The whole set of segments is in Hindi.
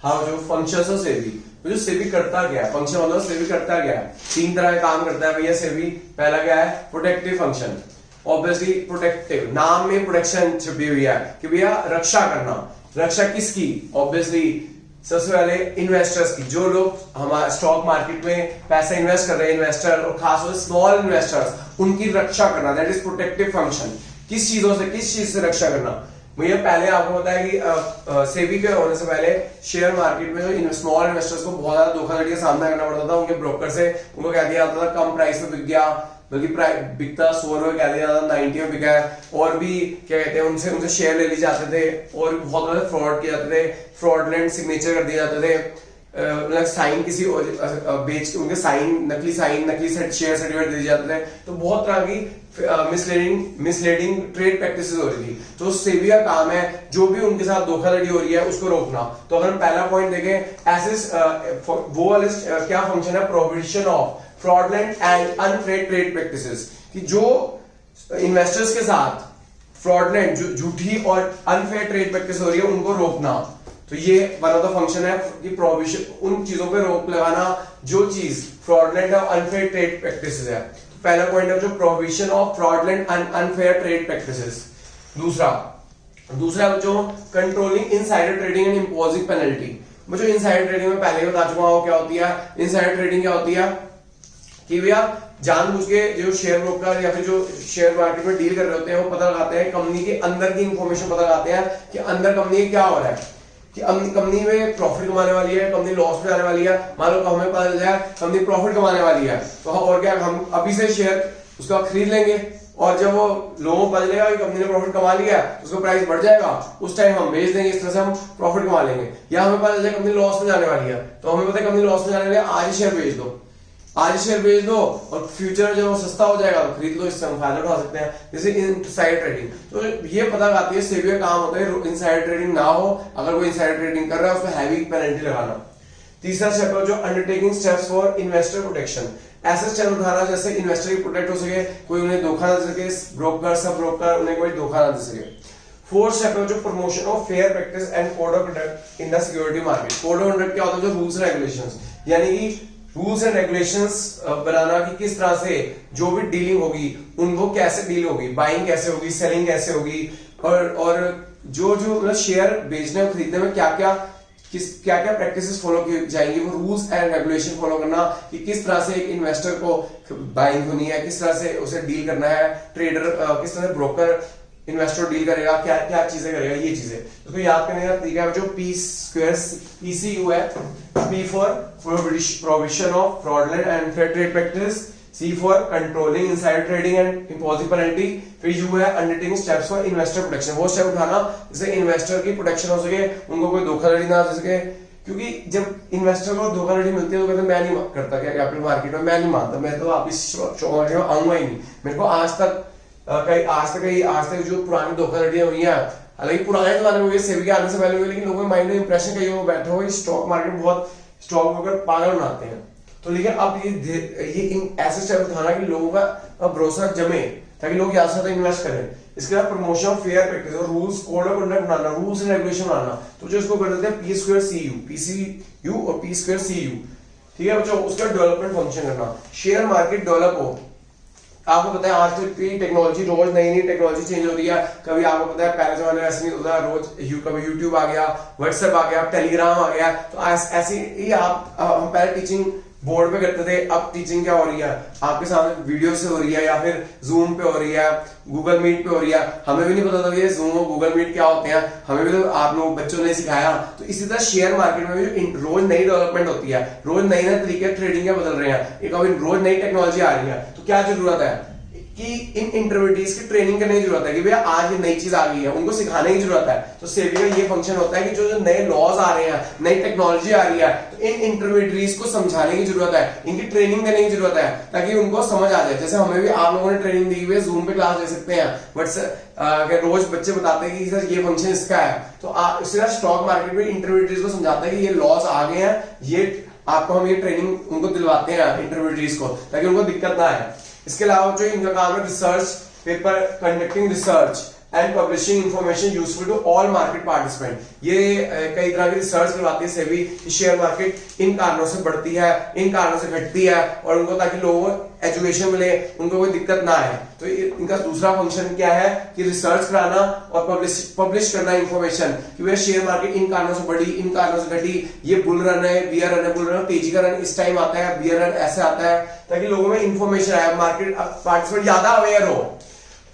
हाँ, जो फंक्शन है सेबी, तो जो सेबी करता क्या है, फंक्शन मतलब सेबी करता क्या है, तीन तरह का काम करता है भैया सेबी। पहला क्या है, प्रोटेक्टिव फंक्शन। ऑब्वियसली प्रोटेक्टिव, नाम में प्रोटेक्शन छुपी हुई है कि भैया रक्षा करना। रक्षा किसकी? ऑब्वियसली सबसे पहले इन्वेस्टर्स की, जो लोग हमारे स्टॉक मार्केट में पैसा इन्वेस्ट कर रहे हैं, इन्वेस्टर और खासतौर से स्मॉल इन्वेस्टर्स, उनकी रक्षा करना, दैट इज प्रोटेक्टिव फंक्शन। किस चीजों से, किस चीज से रक्षा करना? भैया पहले आपको पता है कि सेबी के होने से पहले शेयर मार्केट में जो स्मॉल इन्वेस्टर्स को बहुत ज्यादा धोखाधड़ी का सामना करना पड़ता था। उनके ब्रोकर से उनको कह दिया जाता था कम प्राइस में बिक गया, बल्कि बिकता 100 रुपए कह दिया जाता, 90 में बिका है। और भी क्या कहते हैं, उनसे शेयर ले ली जाते थे और बहुत ज्यादा फ्रॉड किए जाते थे, फ्रॉडलेंट सिग्नेचर कर दिए जाते थे, मतलब साइन किसी बेच के उनके नकली शेयर सर्टिफिकेट दे जाते थे। तो बहुत तरह की मिसलीडिंग ट्रेड प्रैक्टिसेस हो रही थी। तो सेबी का काम है जो भी उनके साथ धोखाधड़ी हो रही है उसको रोकना। तो अगर हम पहला पॉइंट देखें, ऐसे वो वाले क्या फंक्शन है, prohibition of fraudulent and unfair trade practices, कि जो इन्वेस्टर्स के साथ फ्रॉडलेंट, झूठी और अनफेयर ट्रेड प्रैक्टिस हो रही है उनको रोकना। तो ये वन ऑफ द फंक्शन है कि प्रोहिबिशन, उन चीजों पे रोक लगाना जो चीज फ्रॉडलेंट और अनफेयर ट्रेड प्रैक्टिसेस है। तो पहला पॉइंट है जो prohibition of fraudulent and unfair trade practices. दूसरा जो controlling insider trading and imposing penalty. मुझे इनसाइडर ट्रेडिंग में पहले बता चुका हूं क्या होती है। इनसाइडर ट्रेडिंग क्या होती है कि भैया जानबूझ के जो शेयर ब्रोकर या फिर जो शेयर मार्केट में डील कर रहे होते हैं वो पता लगाते हैं, कंपनी के अंदर की इंफॉर्मेशन पता लगाते हैं कि अंदर कंपनी में क्या हो रहा है, कि कंपनी में प्रॉफिट कमाने वाली है, कंपनी लॉस में जाने वाली है। मान लो हमें पता चल जाए कंपनी प्रॉफिट कमाने वाली है, तो हम और क्या, हम अभी से शेयर उसका खरीद लेंगे और जब वो लोगों को पता चलेगा कि कंपनी ने प्रॉफिट कमा लिया तो उसका प्राइस बढ़ जाएगा, उस टाइम हम बेच देंगे। इस तरह से हम प्रॉफिट कमा लेंगे। या हमें पता चल जाए कंपनी लॉस में जाने वाली है, तो हमें पता है कंपनी लॉस में जाने वाली है, आज ही शेयर बेच दो, आज शेयर बेच दो और फ्यूचर जब सस्ता हो जाएगा तो खरीद लो, इससे हम फायदा उठा सकते हैं। जैसे इनसाइडर ट्रेडिंग, तो ये पता लगाती है सेबी का काम होता है इनसाइडर ट्रेडिंग ना हो। अगर कोई इनसाइडर ट्रेडिंग कर रहा है उसको हैवी पेनल्टी लगाना। तीसरा स्टेप है जो undertaking steps for investor protection, ऐसे स्टेप उठाना जैसे इन्वेस्टर की प्रोटेक्ट हो सके, कोई उन्हें धोखा ना दे सके, ब्रोकर सब ब्रोकर उन्हें कोई धोखा ना दे सके। फोर्थ स्टेप है जो promotion of fair practice and code of conduct in the security market. Code of conduct क्या होता है, जो रूल्स रेगुलेशंस, यानी कि रूल्स एंड रेगुलेशंस बनाना कि किस तरह से जो भी डीलिंग होगी उनको कैसे डील होगी, बाइंग कैसे होगी, सेलिंग कैसे होगी, और जो मतलब शेयर बेचने और खरीदने में क्या क्या प्रैक्टिसेस फॉलो की जाएंगी, वो रूल्स एंड रेगुलेशन फॉलो करना कि किस तरह से एक इन्वेस्टर को बाइंग होनी है, किस तरह से उसे डील करना है, ट्रेडर किस तरह से ब्रोकर इन्वेस्टर डील करेगा, क्या क्या चीजें करेगा, ये चीजें उसको याद करने का तरीका है जो PCU है। P for prohibition of fraudulent and unfair trade practice, C for controlling insider trading and imposing penalty, फिर U है undertaking steps for investor protection, वो स्टेप उठाना जिससे इन्वेस्टर की प्रोटेक्शन हो सके, उनको कोई धोखाधड़ी ना हो सके। क्योंकि जब इन्वेस्टर को धोखाधड़ी मिलती है तो कहते हैं मैं नहीं करता क्या कैपिटल मार्केट में, मैं नहीं मानता, मैं तो वापिस मार्केट में आऊंगा ही नहीं। मेरे को आज तक जो पुरानी धोखाधड़ियां हुई है, हालांकि पुराने जमाने में सेबी के आने से पहले हुई, लेकिन लोगों के माइंड में इंप्रेशन कहीं वो बैठे हुए स्टॉक मार्केट में बहुत स्टॉक ब्रोकर पागल बनाते हैं। तो लेकिन अब ये ऐसे स्टेप उठाना कि लोगों का भरोसा जमे ताकि लोग ज्यादा से ज्यादा इन्वेस्ट करें। इसके बाद प्रमोशन ऑफ फेयर प्रैक्टिस और रूल्स, कोड ऑफ कंडक्ट बनाना, रूल्स एंड रेगुलेशन बनाना, तो जो इसको कर देते हैं PCU और P2CU, ठीक है बच्चों। उसका डेवलपमेंट फंक्शन करना, शेयर मार्केट डेवलप हो। आपको पता है आज तो टेक्नोलॉजी, रोज नई टेक्नोलॉजी चेंज हो रही है। कभी आपको पता है पहले जमाने में ऐसे नहीं होता, रोज कभी यूट्यूब आ गया, व्हाट्सएप आ गया, टेलीग्राम आ गया, तो ऐसी ही हम पहले टीचिंग बोर्ड पे करते थे, अब टीचिंग क्या हो रही है, आपके सामने वीडियो से हो रही है, या फिर जूम पे हो रही है, गूगल मीट पे हो रही है। हमें भी नहीं पता था ये जूम और गूगल मीट क्या होते हैं, हमें भी तो आप लोग बच्चों ने सिखाया। तो इसी तरह शेयर मार्केट में भी रोज नई डेवलपमेंट होती है, रोज नए तरीके ट्रेडिंग के बदल रहे हैं, एक अभी रोज नई टेक्नोलॉजी आ रही है। तो क्या जरूरत है कि इन इंटरमीडिएट्स की ट्रेनिंग करने की जरूरत है कि भैया आज ये नई चीज आ गई है, उनको सिखाने की जरूरत है। तो सेबी का ये फंक्शन होता है कि जो नए लॉज आ रहे हैं, नई टेक्नोलॉजी आ रही है, तो इन इंटरमीडिएट्स को समझाने की जरूरत है, इनकी ट्रेनिंग देने की जरूरत है ताकि उनको समझ आ जाए। जैसे हमें भी आप लोगों ने ट्रेनिंग दी हुई है, जूम पे क्लास ले सकते हैं, बट रोज बच्चे बताते हैं कि सर ये फंक्शन इसका है। तो इसी तरह स्टॉक मार्केट में इंटरमीडिएट्स को समझाते हैं कि ये लॉज आ गए हैं, ये आपको हम ये ट्रेनिंग उनको दिलवाते हैं इंटरमीडिएट्स को, ताकि उनको दिक्कत ना आए। इसके अलावा जो इनका काम है research paper, conducting research and publishing information useful to all market participant. ये कई तरह की रिसर्च करवाती है सेबी, शेयर मार्केट इन कारणों से बढ़ती है, इन कारणों से घटती है, और उनको ताकि लोगों को एजुकेशन मिले, उनको कोई दिक्कत ना आए। तो इनका दूसरा फंक्शन क्या है कि रिसर्च कराना और पब्लिश करना इंफॉर्मेशन कि वह शेयर मार्केट इन कारणों से बढ़ी, इन कारणों से घटी, ये बुल रन है, बियर रन है, बुल रन तेजी का रन इस टाइम आता है, बियर रन ऐसे आता है, ताकि लोगों में इंफॉर्मेशन आए, मार्केट पार्टिसिपेंट ज्यादा अवेयर हो।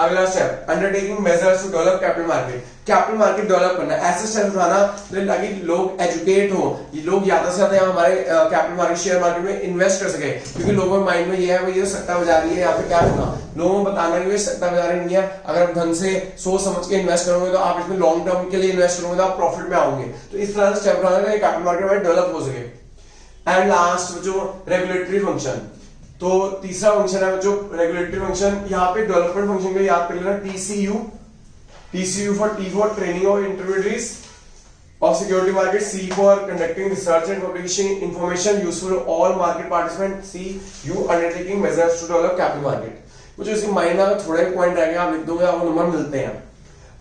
अगला step, undertaking measures to develop capital market. Capital market develop करना, ऐसे स्टेप उठाना ताकि लोग एजुकेट हो, लोग ज्यादा से ज्यादा हमारे कैपिटल मार्केट शेयर मार्केट में इन्वेस्ट कर सके, क्योंकि लोगों के माइंड में ये है ये सट्टा बाजारी है, यहाँ पे क्या होगा, लोगों को बताना कि ये सट्टा बाजारी नहीं है, अगर आप ढंग से सोच समझ के इन्वेस्ट करोगे तो आप इसमें लॉन्ग टर्म के लिए इन्वेस्ट करोगे तो आप प्रॉफिट में आओगे। तो इस तरह से स्टेप उठाना कैपिटल मार्केट में डेवलप हो सके। एंड लास्ट जो रेगुलेटरी फंक्शन, तो तीसरा फंक्शन है जो रेगुलेटरी फंक्शन, यहाँ पे डेवलपमेंट फंक्शन को याद कर लेना, TCU for T for training of intermediates of security market, C for conducting research and publishing information useful all market participant, CU undertaking measures to develop capital market. मुझे इसके माइंड में थोड़े पॉइंट रहेंगे, आप लिख दोगे, आपको नंबर मिलते हैं।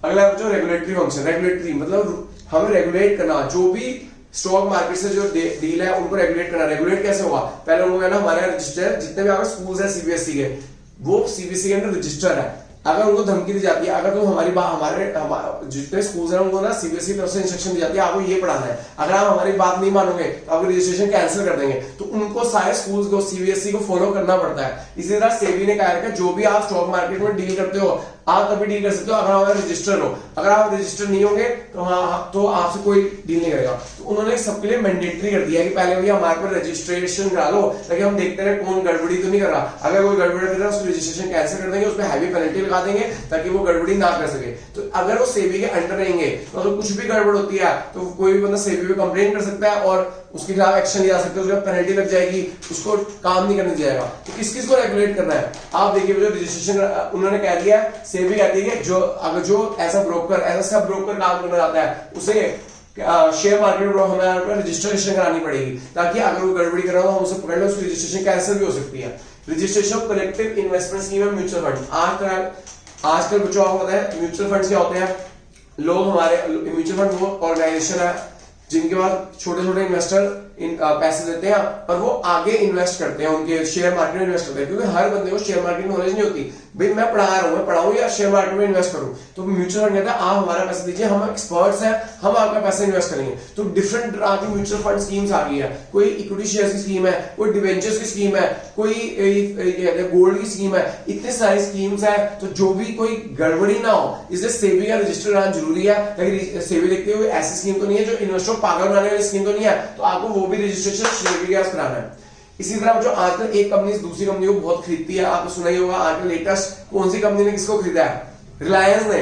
अगला जो रेगुलेटरी फंक्शन, रेगुलेटरी मतलब हमें रेगुलेट करना, जो भी स्टॉक मार्केट से जो डील है उनको रेगुलेट करना। रेगुलेट कैसे होगा, पहले उनको ना हमारे रजिस्टर जितने भी आपके स्कूल्स है सीबीएसई के, वो सीबीएसई के अंदर रजिस्टर है। अगर उनको धमकी दी जाती है, अगर तुम हमारी बात हमारे जितने स्कूल्स हैं उनको ना सीबीएसई तरफ से इंस्ट्रक्शन दी जाती है आपको ये पढ़ाना है, अगर आप हमारी बात नहीं मानोगे तो आपको रजिस्ट्रेशन कैंसिल कर देंगे, तो उनको सारे स्कूल्स को सीबीएसई को फॉलो करना पड़ता है। इसी तरह सेबी ने कहा है जो भी आप स्टॉक मार्केट में डील करते हो आप तभी डील कर सकते हो अगर आप रजिस्टर हो, अगर आप रजिस्टर नहीं होंगे तो हाँ तो आपसे कोई डील नहीं करेगा। तो उन्होंने सबके लिए मैंडेटरी कर दिया कि पहले भैया हमारे पर रजिस्ट्रेशन करा लो, ताकि हम देखते रहे कौन गड़बड़ी तो नहीं कर रहा, अगर कोई गड़बड़ी कर रहा है उसको रजिस्ट्रेशन कैंसिल कर देंगे, उस पर हैवी पेनल्टी लगा देंगे ताकि वो गड़बड़ी ना कर सके। तो अगर वो सेबी के अंडर रहेंगे तो कुछ भी गड़बड़ होती है तो कोई भी बंदा सेबी पे कंप्लेन कर सकता है और उसके खिलाफ एक्शन लिया सकते हैं, उसका पेनल्टी लग जाएगी, उसको काम नहीं करने दिया जाएगा। तो किस किस को रेगुलेट करना है, आप देखिए जो रजिस्ट्रेशन उन्होंने कह दिया, सेबी कहती है जो अगर जो ऐसा ब्रोकर ऐसा सब ब्रोकर काम करना चाहता है उसे शेयर मार्केट में हमें रजिस्ट्रेशन करानी पड़ेगी, ताकि अगर वो गड़बड़ी कर रहा हो हम उसे पकड़ ले, उसकी रजिस्ट्रेशन कैंसिल भी हो सकती है। Registration of collective investment scheme and mutual fund. आजकल बच्चों आपको पता है म्यूचुअल फंड्स क्या होते हैं, लोग हमारे म्यूचुअल फंड वो ऑर्गेनाइजेशन है जिनके पास छोटे छोटे इन्वेस्टर पैसे देते हैं और वो आगे इन्वेस्ट करते हैं, उनके शेयर मार्केट में इन्वेस्ट करते हैं, क्योंकि हर बंदे को शेयर मार्केट में नॉलेज नहीं होती, भाई मैं पढ़ा रहा हूं, मैं पढ़ाऊं या शेयर मार्केट में इन्वेस्ट करूं। तो म्यूचुअल फंड कहता है आप हमारा पैसा दीजिए, हम एक्सपर्ट्स हैं, हम आपका पैसा इन्वेस्ट करेंगे। तो डिफरेंट तरह की म्यूचुअल फंड स्कीम्स आ गई है, कोई इक्विटी शेयर की स्कीम है, कोई डिवेंचर्स की स्कीम है, कोई गोल्ड की स्कीम है, इतने सारी स्कीम्स है। तो जो भी कोई गड़बड़ी ना हो इसलिए सेबी का रजिस्टर रहना जरूरी है, ताकि सेबी देखते हुए ऐसी स्कीम तो नहीं है जो इन्वेस्टर पागल बनाने वाली स्कीम तो नहीं है, तो आपको वो भी रजिस्ट्रेशन कराना है। इसी तरह जो आजकल एक कंपनी दूसरी कंपनी को बहुत खरीदती है, आपने सुना ही होगा आजकल लेटेस्ट कौन सी कंपनी ने किसको खरीदा है, रिलायंस ने।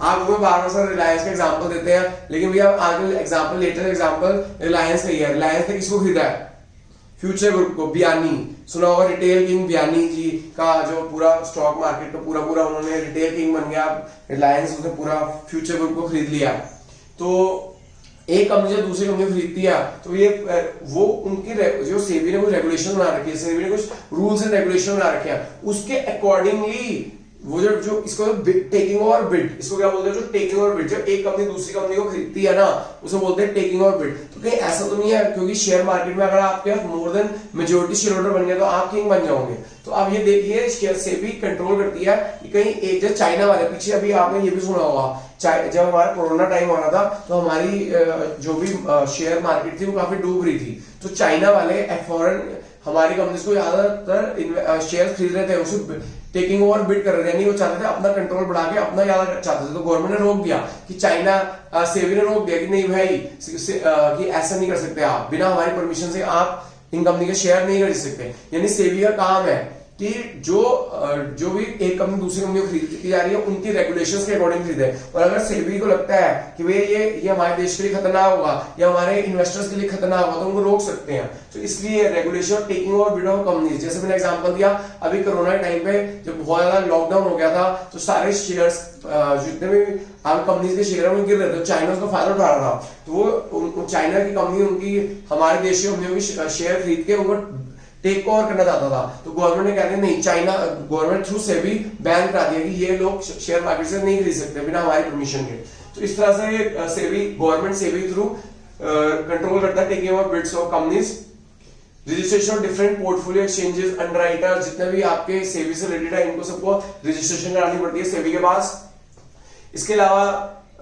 आप बार बार रिलायंस का एग्जांपल देते हैं, लेकिन भैया आजकल एग्जांपल लेटेस्ट एग्जांपल रिलायंस का ही है। रिलायंस ने किसको खरीदा है, फ्यूचर ग्रुप को, बियानी सुना होगा, रिटेल किंग बियानी जी का जो पूरा स्टॉक मार्केट का पूरा उन्होंने रिटेल किंग बन गया, रिलायंस उसने पूरा फ्यूचर ग्रुप को खरीद लिया। तो एक कंपनी जो दूसरी कंपनी खरीदती है तो ये वो उनकी जो सेबी ने कुछ रेगुलेशन बना रखी है, सेबी ने कुछ रूल्स एंड रेगुलेशन बना रखे हैं, उसके अकॉर्डिंगली वो जो इसको टेकिंग ओवर बिड, इसको क्या बोलते हैं, जो टेकिंग ओवर बिड, जब एक कंपनी दूसरी कंपनी को खरीदती है ना उसे बोलते हैं टेकिंग ओवर बिड। तो कहीं ऐसा तो नहीं है क्योंकि शेयर मार्केट में अगर आपके more than majority share holder बन गए तो आप किंग बन जाओगे। तो आप ये देखिए सेबी कंट्रोल करती है कि कहीं एक जो चाइना वाले, पीछे अभी आपने ये भी सुना होगा जब हमारा कोरोना टाइम हो रहा था तो हमारी जो भी शेयर मार्केट थी वो काफी डूब रही थी, तो चाइना वाले फॉरेन हमारी कंपनीज को ज्यादातर शेयर खरीद रहे थे, उसे टेकिंग ओवर बिड कर रहे थे, नहीं वो चाहते थे अपना कंट्रोल बढ़ा के अपना ज्यादा चाहते थे। तो गवर्नमेंट ने रोक दिया कि चाइना सेबी ने रोक दिया कि नहीं भाई कि ऐसा नहीं कर सकते, आप बिना हमारी परमिशन से आप इन कंपनी के शेयर नहीं खरीद सकते। यानी सेबी का काम है कि जो भी एक कंपनी दूसरी कंपनी को खरीदी जा रही है उनकी रेगुलेशंस के अकॉर्डिंग खरीदे, और अगर सेबी को लगता है कि भाई ये हमारे देश के लिए खतरनाक होगा या हमारे इन्वेस्टर्स के लिए खतरनाक होगा तो उनको रोक सकते हैं। तो इसलिए regulation taking over bid of companies, जैसे मैंने एग्जांपल दिया अभी कोरोना टाइम पे जब बहुत ज्यादा लॉकडाउन हो गया था तो सारे शेयर्स जितने भी कंपनीज के शेयर में गिर रहे थे, चाइना उसका फायदा उठा रहा था, तो वो चाइना की कंपनी उनकी हमारे देश की कंपनियों की शेयर खरीद के उनको टेक ओवर करना चाहता था, तो गवर्नमेंट ने कह दिया नहीं, China government through SEBI ban करा दिया कि ये लोग शेयर मार्केट से नहीं खरीद सकते बिना हमारी परमिशन के। तो इस तरह से SEBI government SEBI through control करता है taking over bids of companies. Registration of different portfolio exchanges, underwriter, जितने भी आपके सेबी से रिलेटेड है इनको सबको रजिस्ट्रेशन करानी पड़ती है सेबी के पास। इसके अलावा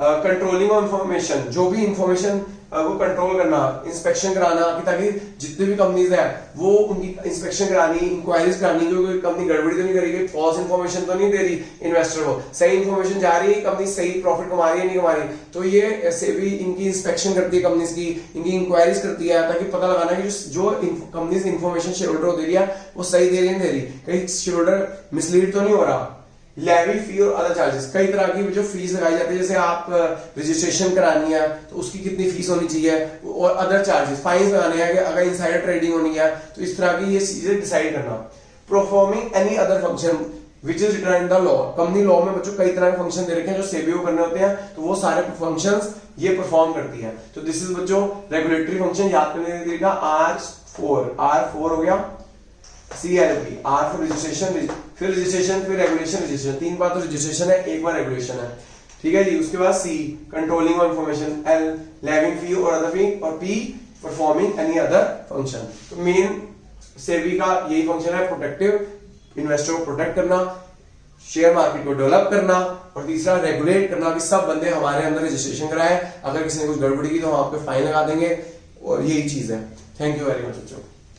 कंट्रोलिंग ऑफ इंफॉर्मेशन, जो भी इंफॉर्मेशन वो कंट्रोल करना, इंस्पेक्शन कराना कि ताकि जितने भी कंपनीज है वो उनकी इंस्पेक्शन करानी, इंक्वायरीज करानी कि कोई कंपनी गड़बड़ी तो नहीं करेगी, फॉल्स इंफॉर्मेशन तो नहीं दे रही इन्वेस्टर को, सही इंफॉर्मेशन जा रही है, कंपनी सही प्रॉफिट कमा रही है नहीं कमा रही। तो ये सेबी इनकी इंस्पेक्शन करती है कंपनीज की, इनकी इंक्वायरीज करती है ताकि पता लगाना कि जो कंपनीज इंफॉर्मेशन शेयर होल्डर को दे रही है वो सही दे रही है नहीं दे रही, कहीं शेयर होल्डर मिसलीड तो नहीं हो रहा। लेवी फी और अदर चार्जेस, कई तरह की जो फीस लगाई जाती है, जैसे आप रजिस्ट्रेशन करानी है तो उसकी कितनी फीस होनी चाहिए, और अदर चार्जेस, फाइन्स लगाने हैं कि अगर इनसाइडर ट्रेडिंग होनी है तो इस तरह की ये चीजें डिसाइड करना। Performing any other function which is written in the law, company law में बच्चों कई तरह के फंक्शन दे रखे हैं जो सेबी को करने होते हैं, तो वो सारे फंक्शंस ये परफॉर्म करती है। तो दिस इज बच्चों रेगुलेटरी फंक्शन, याद करने के तरीका R4 हो गया, CLP, R फॉर रजिस्ट्रेशन, फिर रजिस्ट्रेशन, फिर रेगुलेशन, रजिस्ट्रेशन, 3 बार तो रजिस्ट्रेशन है, 1 बार रेगुलेशन है, ठीक है जी। उसके बाद C controlling of information, L levying fee और अदर फी, और P performing any other function. तो मेन सेबी का यही फंक्शन है, प्रोटेक्टिव, इन्वेस्टर को प्रोटेक्ट करना, शेयर मार्केट को डेवलप करना, और तीसरा रेगुलेट करना कि सब बंदे हमारे अंदर रजिस्ट्रेशन कराए, अगर किसी ने कुछ गड़बड़ी की तो हम आपको फाइन लगा देंगे, और यही चीज है। थैंक यू वेरी मच बच्चों।